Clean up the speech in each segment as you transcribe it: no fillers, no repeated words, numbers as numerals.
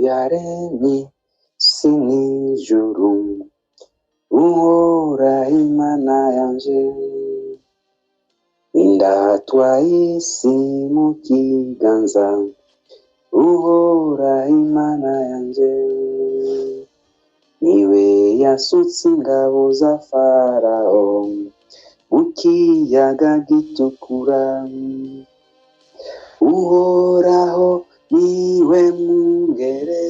yaremye isi n'ijuru, uhora Imana yanje, indatwa y'isi mu kiganza, uhora Imana yanje, niwe yasutse ingabo za Farawo mu kiyaga gitukura, uhoraho niwe mwungere,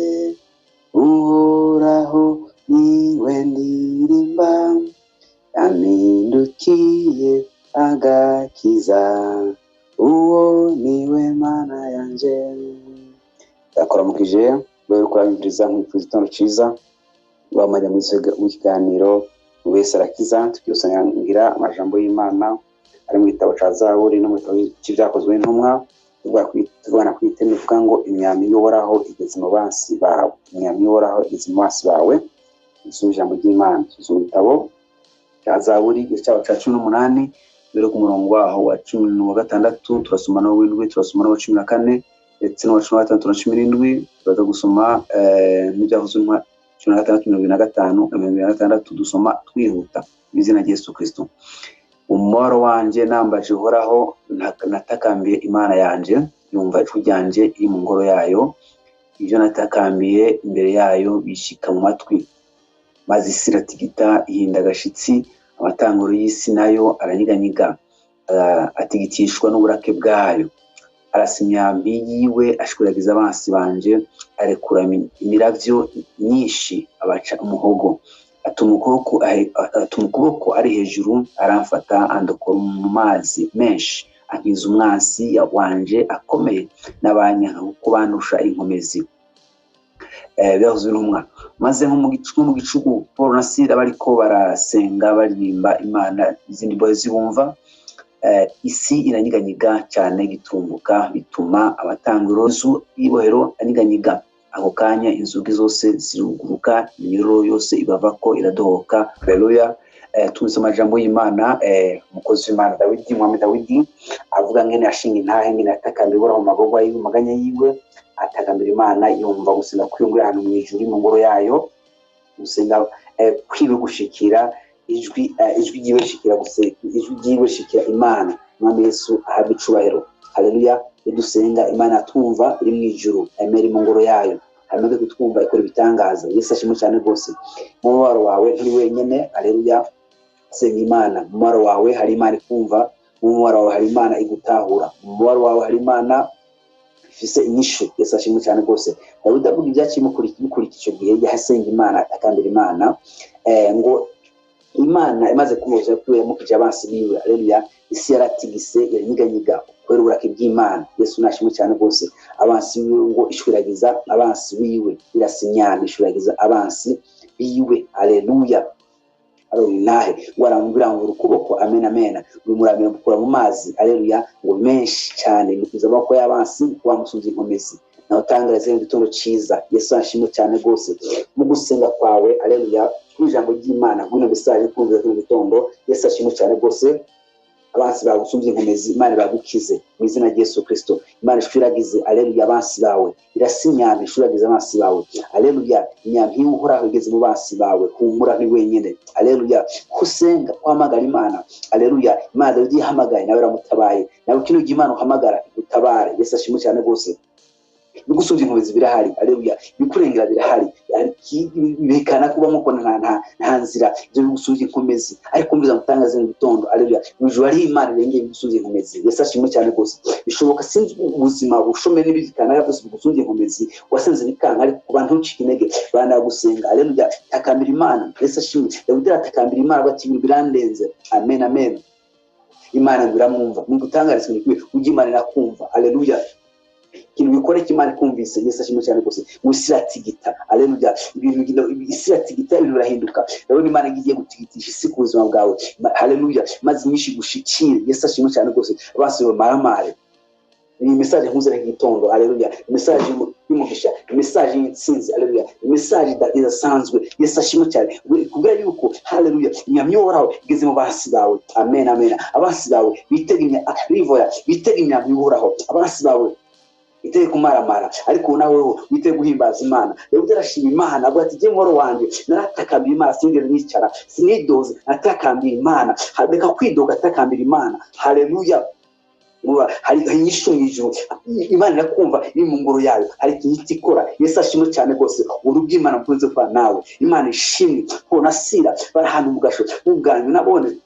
uhoraho niwe ndirimba, yampindukiye agakiza, uwo niwe Mana yanje. Ndakuramukije wewe kuranyumviriza nk'ifuriza igitondo ciza, bamajya mu kiganiro wese arakiza, tukisangira amajambo y'Imana ari mu gitabo ca Zaburi no mu gitabo c'ivyakozwe n'intumwa, tuvana kwitema ivuga ngo imyami y'Uhoraho igeze mu bansi bawe, imyami y'Uhoraho igeze mu bansi bawe. Isoma ijambo ry'Imana mu gitabo ca Zaburi igice ca 18 bero ku murongo waho wa 16, turasoma no w'indwi, turasoma no 14 ndetse no 16 na 17. Turaza gusoma n'ibyavuze nka 16:25 dusoma twihuta mu izina rya Yesu Kristo. Umubabaro wanje nambaje Uhoraho, natakambiye Imana yanje, yumva ijwi ryanje iri mu ngoro yayo, ivyo natakambiye imbere yayo bishika mu matwi, maze isi iratigita ihinda agashitsi, amatanguro y'isi nayo aranyiganyiga, atigitishwa n'uburake bwayo. Arasa imyambi yiwe ashwiragiza abansi banje, arekura imiravyo nyinshi abaca umuhogo, atuma ukuboko ari hejuru, aramfata andokora mu mazi menshi, ankiza umwansi wanje akomeye, n'abanyanka kuko bandusha inkomezi. Byavuze n'umwa maze nko mu gicugu Paul na Sila bariko barasenga baririmba Imana, izindi mbohe zibumva, isi iranyiganyiga cyane gitumbuka, bituma amatanguro y'ibohero anyiganyiga. Ako kanya inzugi zose ziruguruka, iminyororo yose ibavako iradohoka. Haleluya. Tuzi amajambo y'Imana, umukozi w'Imana Dawidi, Mwami Dawidi avuga ngene ashinga intahe, ngene atakambira Uhoraho mu magorwa yiwe, maganya yiwe, atakambira Imana, yumva gusenga kwiyungura ahantu mu ijuru mu ngoro yayo, gusenga kwiwe gushikira ijwi ryiwe rishikira ijwi ryiwe rishikira Imana. Mwami Yesu ahabwe icubahiro. Haleluya. Dusenga Imana tumva iri mu ijuru, emera mu ngoro yayo, hanyuma kutwumva ikora ibitangaza. Yesu ashimwe cyane rwose. Mu mubabaro wawe nturi wenyene. Haleluya. Senga Imana. Mu mubabaro wawe hari Imana ikumva, mu mubabaro wawe hari Imana igutahura, mu mubabaro wawe hari Imana ifise inyishu. Yesu ashimwe cyane rwose. Dawidi avuga ibyaciye muri icyo gihe yasenga Imana, atakambira Imana, ngo Imana imaze kumuza kwiwe mu kujya abansi biwe. Haleluya. Isi yaratigise iranyiganyiga kubera uburake bw'Imana. Yesu nashimwe cyane rwose. Abansi biwe ngo ishwiragiza abansi biwe, irasinyana ishwiragiza abansi biwe. Haleluya. Nahe warambira ngo ukuboko, amen amen, umuramira mukura mu mazi. Haleluya. Ngo menshi cyane mukiza bako y'abansi wamusunze inkomezi, na utangaraze igitondo ciza. Yesu ashimwe cyane rwose mu gusenga kwawe. Haleluya. Ijambo ry'Imana gwino bisaje kumvira ku gitondo. Yesu ashimwe cyane rwose. Abansi bawe usumvye inkomezi, Imana bagukize mu izina rya Yesu Kristo. Imana ishwiragize. Haleluya. Abansi bawe irasinyana ishwiragize abansi bawe. Haleluya. Imyambi y'Uhoraho igeze mu bansi bawe, humura ni wenyene. Haleluya. Kusenga kwamagara Imana. Haleluya. Imana Dawidi yahamagaye, nawe ramutabaye, nawe kino gihe Imana uhamagara igutabare. Yesu ashimwe cyane rwose. Bigusubye inkomezi birahari. Haleluya. Bikurengera birahari, bikana kuba muko nta nzira, ibyo bigusubye inkomezi, ariko kumviza mutangaze mu gitondo. Haleluya. Mwijuru ari Imana irengeye bigusubye inkomezi. Yesu ashimwe cyane rwose. Bishoboka sinzi ubuzima bushomeye n'ibikana byose bigusubye inkomezi, wasenze bikanga, ariko kubantu ucika intege bana gusenga. Haleluya. Takambira Imana. Yesu ashimwe. Dawidi atakambira Imana bati birandenze. Amen amen. Imana biramwumva. Mugutangariza kuri ujye Imana nakumva. Haleluya. Kintu bikore Imana kumvise. Yesu ashimwe cyane rwose. Musiratigita. Haleluya. Ibintu isiratigita birahinduka. Rero Imana igiye gutigitisha isi ku buzima bwawe. Haleluya. Maze nyinshi gushikira. Yesu ashimwe cyane rwose. Abasiwe maramare. Iyi message nkuzere nk'itondo. Haleluya. Message y'umugisha, message y'intsinzi. Haleluya. Message idasanzwe. Yesu ashimwe cyane kubera yuko haleluya imyamyi y'Uhoraho igeze mu basi bawe. Amen amen. Abasi bawe biteganya imyamyi y'Uhoraho. Abasi bawe iteye kumaramara, ariko nawe witeye guhimbaza Imana. Rero urashima Imana avuga ati nkoro wanje naratakambiye Imana, singeze nicara sinidoze, natakambiye Imana. Reka kwidoga, atakambira Imana. Haleluya. Hari inyishu mw'ijuru, Imana irakumva iri mu ngoro yayo, hari ikintu ikora. Yesu ashimwe cyane rwose ubuntu bw'Imana bukunze kuba nawe. Imana ishimwe ko nasira bari ahantu mu gasho ubwanyu nabone.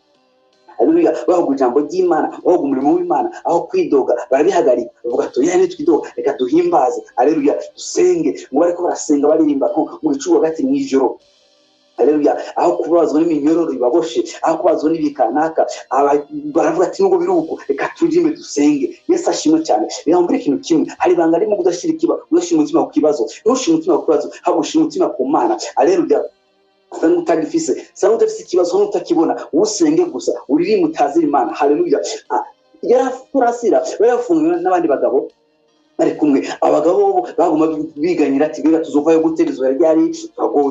Haleluya. Bavuga ijambo ry'Imana, bavuga umurimo w'Imana, aho kwidoga barabihagarika, bavuga ati yani twidoga, reka duhimbaze. Haleluya. Dusenge. Ngo bariko barasenga baririmba mu gicuba gati mw'ijoro. Haleluya. Aho kubazwa n'iminyororo ibaboshe, aho kubazwa n'ibikanaka, baravuga ati nubwo biruko reka tujime dusenge. Yesu ashimwe cyane. Yambira ikintu kimwe, hari banga arimo kudashira ikiba, udashira umutima ku kibazo, ntushira umutima ku kibazo, habo ushira umutima ku Mana. Haleluya. Sana utagifise, sana utafise ikibazo, sana utakibona, usenge gusa, uririmba utazira Imana. Haleluya. Yarafurasira barafunga n'abandi bagabo ari kumwe. Abagabo baguma biganyira ati bega tuzovayo guterezwa ryari,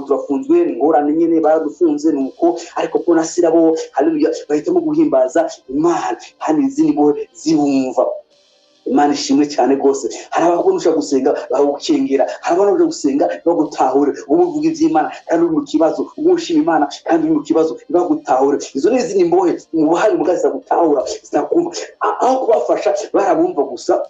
turafunzwe ingorane nyene baradufunze nuko, ariko ko nasira bo haleluya bahitamo guhimbaza Imana. Hani izindi bo zibumva. Imana ishimwe cyane rwose. Hari abakundusha gusenga bagukengera, hari abakundusha gusenga bagutahure, umuvuga iby'Imana kandi uri mu kibazo, umushima Imana kandi uri mu kibazo bagutahure. Izo ni izindi mbohe mu buhari mugaza gutahura zitakumva, aho kubafasha barabumva gusa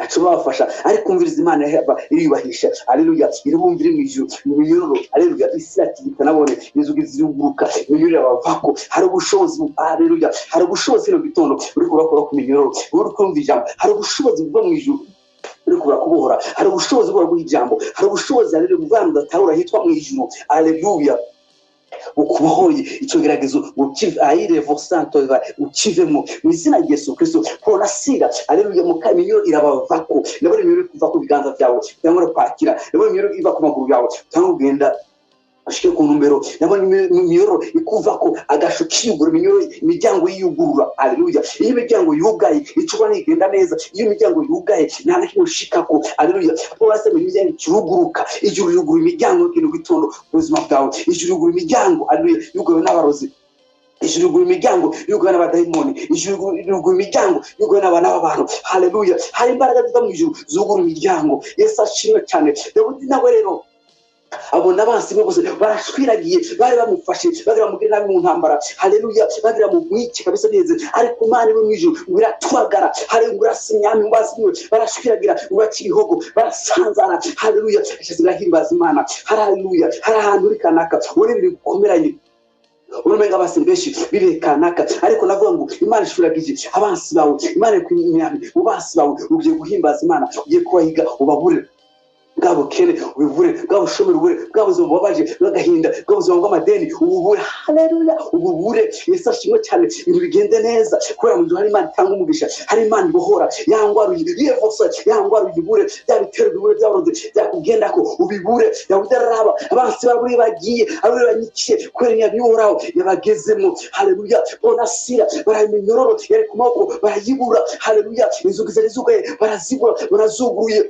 acubafasha, ariko umviriza Imana iriyubahisha. Haleluya. Iribumvira mu ijuru mu minyororo. Haleluya. Isi atigita nabone inzugi ziruguruka, minyororo abavako. Hari ubushobozi. Haleluya. Hari ubushobozi no gitondo uri kurakora ku minyororo, uri kumva ijambo. Hari ubushobozi buva mu ijuru uri kubakubohora, hari ubushobozi bwo guhijambo, hari ubushobozi haleluya buvana udatahura hitwa mu ijuru. Haleluya. Ukubohoye icyo geragezo ukive ayire vosanto ukivemo mu izina rya Yesu Kristo. Ponasira haleluya. Mu kaminyo irabavako, nabone imiro kuva ku biganza byawe, cyangwa kwakira, nabone imiro iva ku maguru yawe, cyangwa ugenda ashike ku numbero, nabone imiro ikuvako agasho kiyugura imiryango yiyugurura. Haleluya. Iyo imiryango yugaye icuba nigenda neza, iyo imiryango yugaye nta na kimwe ushikako. Haleluya. Porase mu imiryango kiruguruka, ijuru yugura imiryango kintu gitondo ubuzima bwawe, ijuru yugura imiryango. Haleluya. Yugawe n'abarozi, ijuru yugura imiryango yugawe n'abadayimoni, ijuru yugura imiryango yugawe n'abana b'abantu. Haleluya. Hari imbaraga ziva mu ijuru zugura imiryango. Yesu ashimwe cyane. Dawidi nawe rero abona abansi bose barashwiragiye, bari bamufashe bagira mugire nabi mu ntambara. Haleluya. Bagira mu mwiki kabisa neze, ariko Imana iri mu ijuru biratwagara. Haleluya. Urasinyami ngwazimwe barashwiragira, urakihogo barasanzana. Haleluya. Ashizira himbaza Imana. Haleluya. Hari ahantu uri kanaka uri biri gukomeranye, urumenga abasi benshi bibekanaka, ariko navuga ngo Imana ishuragije abansi bawe. Imana kwimyami ubansi bawe, ugiye guhimbaza Imana, ugiye kubahiga ubabure bwabo kene ubivure, bwabo shomero ubure, bwabo zobabaje bagahinda, bwabo zongo amadeni ubure. Haleluya. Ubure. Yesu ashimwe cyane. Ibintu bigende neza kubera mu hari Imana itanga umugisha, hari Imana ibohora yangwaruye yevosa yangwaruye ubure, byabitero bibure byaronze byakugenda ko ubibure. Yabudaraba abansi baburi bagiye aburi banyikiye kwera nyabihoraho yabagezemo. Haleluya. Bonasira barayiminyororo yari ku moko barayibura. Haleluya. Inzugi zari zugaye barazibura, barazuguruye.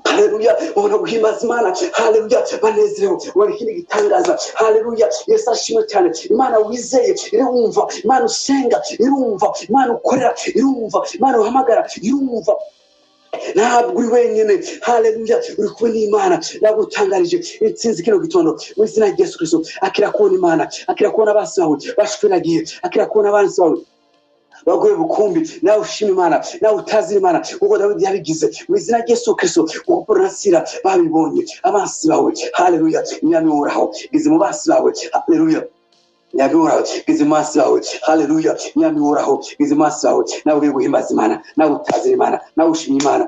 Haleluya. Ubona guhimbaza Imana. Haleluya. Banezerewe ubona ikindi gitangaza. Haleluya. Yesu ashimwe cyane. Imana wizeye irumva, Imana usenga irumva, Imana ukorera irumva, Imana uhamagara irumva. Ntabwo uri wenyine. Haleluya. Uri kumwe n'Imana. Nagutangarije intsinzi kino gitondo mu izina rya Yesu Kristo. Akira kubona Imana, akira kubona abansi bawe bashwiragiye, akira kubona abansi bawe bagoye bukumbi. Nawe ushima Imana, nawe utazira Imana kuko Dawidi yabigize mu izina rya Yesu Kristo. Kuko Porasira babibonye abansi bawe. Haleluya. Imyami uraho gize mu basi bawe. Haleluya. Imyami uraho gize mu basi bawe. Haleluya. Imyami uraho gize mu basi bawe. Nawe ugiye guhimbaza Imana, nawe utazira Imana, nawe ushima Imana,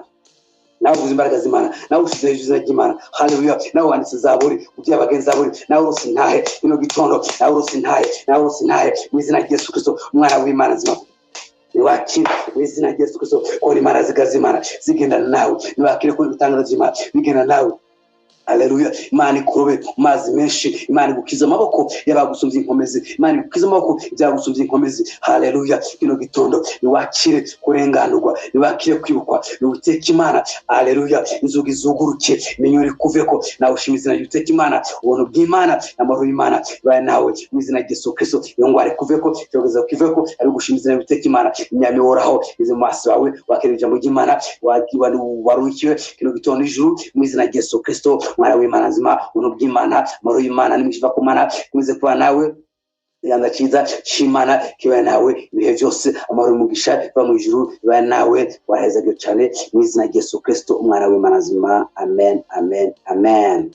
nawe uvuze imbaraga z'Imana, nawe ushize hejuru y'Imana. Haleluya. Nawe wanditse zaburi ugiye abagenzi zaburi, nawe urose ntahe ino gitondo, nawe urose ntahe, nawe urose ntahe mu izina rya Yesu Kristo. Umwana w'Imana zima niwakira mu izina rya Yesu Kristo. Ko Imana zigazimana zigendana nawe, niwakire ko ibitangaza by'Imana bigenda nawe Haleluya. Imana ikurobe mazi menshi, Imana igukiza amaboko y'abagusumbye inkomezi, Imana igukiza amaboko y'abagusumbye inkomezi. Haleluya. Kino gitondo niwakire kurenganurwa, niwakire kwibukwa, niwiteka Imana. Haleluya. Inzugi zuguruke, menyuri kuveko, nawe ushimizina y'uteka Imana, ubuntu bw'Imana n'amahoro y'Imana baye nawe mu izina rya Yesu Kristo. Iyo ngware kuveko, cyogeza kiveko, ari gushimizina y'uteka Imana, imyami woraho ize mu maso yawe, wakira ijambo ry'Imana, warukiwe kino gitondo ijuru mu izina rya Yesu Kristo. Mwana w'Imana nzima, ubuntu bw'Imana, amahoro y'Imana n'imigisha ku Mana kumize kuba nawe. Yanda cyiza cy'Imana kibaye nawe ibihe byose, amahoro y'umugisha va mu ijuru bibaye nawe, waheza cyane mu izina rya Yesu Kristo umwana w'Imana nzima. Amen, amen, amen.